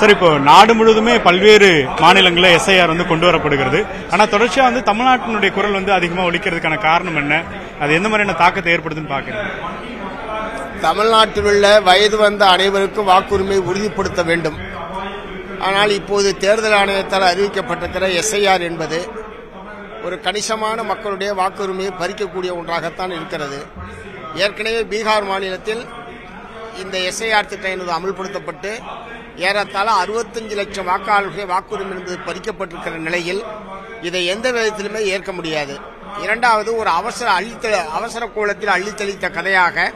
Sir, இப்போ நாடு முழுவதுமே பல்வேறு மாநிலங்களில் எஸ்ஐஆர் கொண்டு வரப்படுகிறது. ஆனா தொடர்ச்சியா தமிழ்நாட்டினுடைய குரல் அதிகமா ஒலிக்கிறதுக்கான காரணம் என்ன? அது எந்த மாதிரியான தாக்கத்தை ஏற்படுத்துன்னு பாக்குறேன். தமிழ்நாட்டில் உள்ள வயது வந்த அனைவருக்கும் வாக்குரிமை உறுதிப்படுத்த வேண்டும். ஆனால் இப்போது தேர்தல் ஆணையத்தால் அறிவிக்கப்பட்டிருக்கிற எஸ்ஐஆர் என்பது ஒரு கணிசமான மக்களுடைய வாக்குரிமையை பறிக்கக்கூடிய ஒன்றாகத்தான் இருக்கிறது. ஏற்கனவே பீகார் மாநிலத்தில் இந்த எஸ்ஐஆர் திட்டம் என்பது அமல்படுத்தப்பட்டு ஏறத்தாழ 65 லட்சம் வாக்காளர்கள் வாக்குரிமை என்பது பறிக்கப்பட்டிருக்கிற நிலையில் இதை எந்த விதத்திலுமே ஏற்க முடியாது. இரண்டாவது, ஒரு அவசர கோலத்தில் அள்ளித்தளித்த கதையாக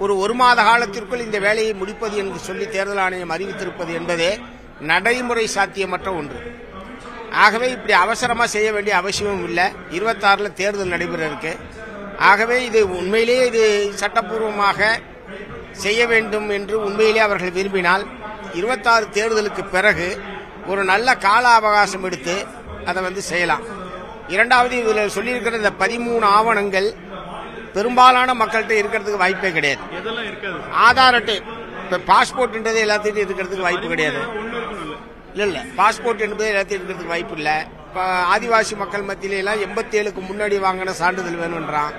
ஒரு மாத காலத்திற்குள் இந்த வேலையை முடிப்பது என்று சொல்லி தேர்தல் ஆணையம் அறிவித்திருப்பது என்பதே நடைமுறை சாத்தியமற்ற ஒன்று. ஆகவே இப்படி அவசரமா செய்ய வேண்டிய அவசியமும் இல்லை. 26 தேர்தல் நடைபெற இருக்கு. ஆகவே இது உண்மையிலேயே இது சட்டப்பூர்வமாக செய்ய வேண்டும் என்று உண்மையிலே அவர்கள் விரும்பினால் 26 தேர்தலுக்கு பிறகு ஒரு நல்ல கால அவகாசம் எடுத்து அதை செய்யலாம். இரண்டாவது, இதில் சொல்லியிருக்கிற இந்த 13 ஆவணங்கள் பெரும்பாலான மக்கள்கிட்ட இருக்கிறதுக்கு வாய்ப்பே கிடையாது. ஆதார் அட்டை, இப்ப பாஸ்போர்ட் எல்லாத்தையும் இருக்கிறதுக்கு வாய்ப்பு கிடையாது. இல்ல பாஸ்போர்ட் என்பது எல்லாத்தையும் இருக்கிறதுக்கு வாய்ப்பு இல்ல. ஆதிவாசி மக்கள் மத்தியில எல்லாம் 87க்கு முன்னாடி வாங்கின சான்றிதழ் வேணும்ன்றான்.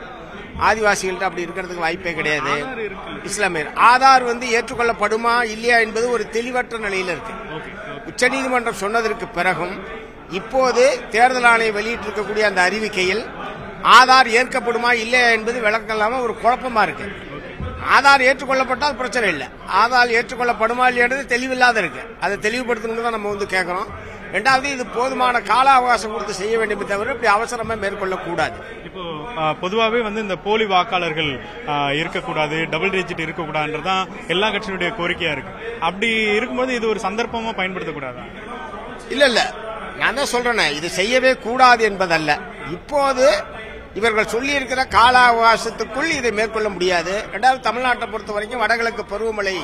ஆதிவாசிகள்கிட்ட அப்படி இருக்கிறதுக்கு வாய்ப்பே கிடையாது. இஸ்லாமியர் ஆதார் ஏற்றுக்கொள்ளப்படுமா இல்லையா என்பது ஒரு தெளிவற்ற நிலையில் இருக்கு. உச்சநீதிமன்றம் சொன்னதற்கு பிறகும் இப்போது தேர்தல் ஆணையம் வெளியிட்டிருக்கக்கூடிய அந்த அறிவிக்கையில் ஆதார் ஏற்கப்படுமா இல்லையா என்பது விளக்கம் இல்லாம ஒரு குழப்பமா இருக்கு. ஆதார் ஏற்றுக்கொள்ளப்பட்டால் பிரச்சனை இல்லை, ஆதார் ஏற்றுக்கொள்ளப்படுமா இல்லையானது தெளிவில்லாத இருக்கு. அதை தெளிவுபடுத்தணும்னு தான் நம்ம கேட்கிறோம். இரண்டாவது, இது போதுமான கால அவகாசம் கொடுத்து செய்ய வேண்டுமே தவிர இப்படி அவசரமா மேற்கொள்ளக்கூடாது. இப்போ பொதுவாகவே இந்த போலி வாக்காளர்கள் இருக்கக்கூடாது, டபுள் டிஜிட் இருக்கக்கூடாதுன்றதான் எல்லா கட்சியினுடைய கோரிக்கையா இருக்கு. அப்படி இருக்கும்போது இது ஒரு சந்தர்ப்பமா பயன்படுத்தக்கூடாதா? இல்ல நான் தான் சொல்றேன், இது செய்யவே கூடாது என்பதல்ல. இப்போது இவர்கள் சொல்லி இருக்கிற கால அவகாசத்துக்குள் இதை மேற்கொள்ள முடியாது. இரண்டாவது, தமிழ்நாட்டை பொறுத்த வரைக்கும் வடகிழக்கு பருவமழை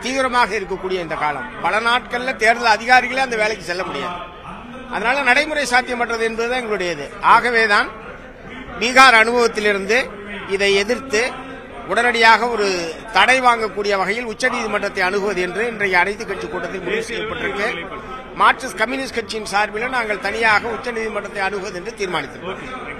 தீவிரமாக இருக்கக்கூடிய இந்த காலம், பல நாட்கள்ல தேர்தல் அதிகாரிகளே அந்த வேலைக்கு செல்ல முடியாது. அதனால நடைமுறை சாத்தியமற்றது என்பதுதான் எங்களுடையது. ஆகவேதான் பீகார் அனுபவத்திலிருந்து இதை எதிர்த்து உடனடியாக ஒரு தடை வாங்கக்கூடிய வகையில் உச்சநீதிமன்றத்தை அணுகுவது என்று இன்றைய அனைத்து கட்சி கூட்டத்தில் முடிவு செய்யப்பட்டிருக்கு. மார்க்சிஸ்ட் கம்யூனிஸ்ட் கட்சியின் சார்பில் நாங்கள் தனியாக உச்சநீதிமன்றத்தை அணுகுவது என்று தீர்மானித்தோம்.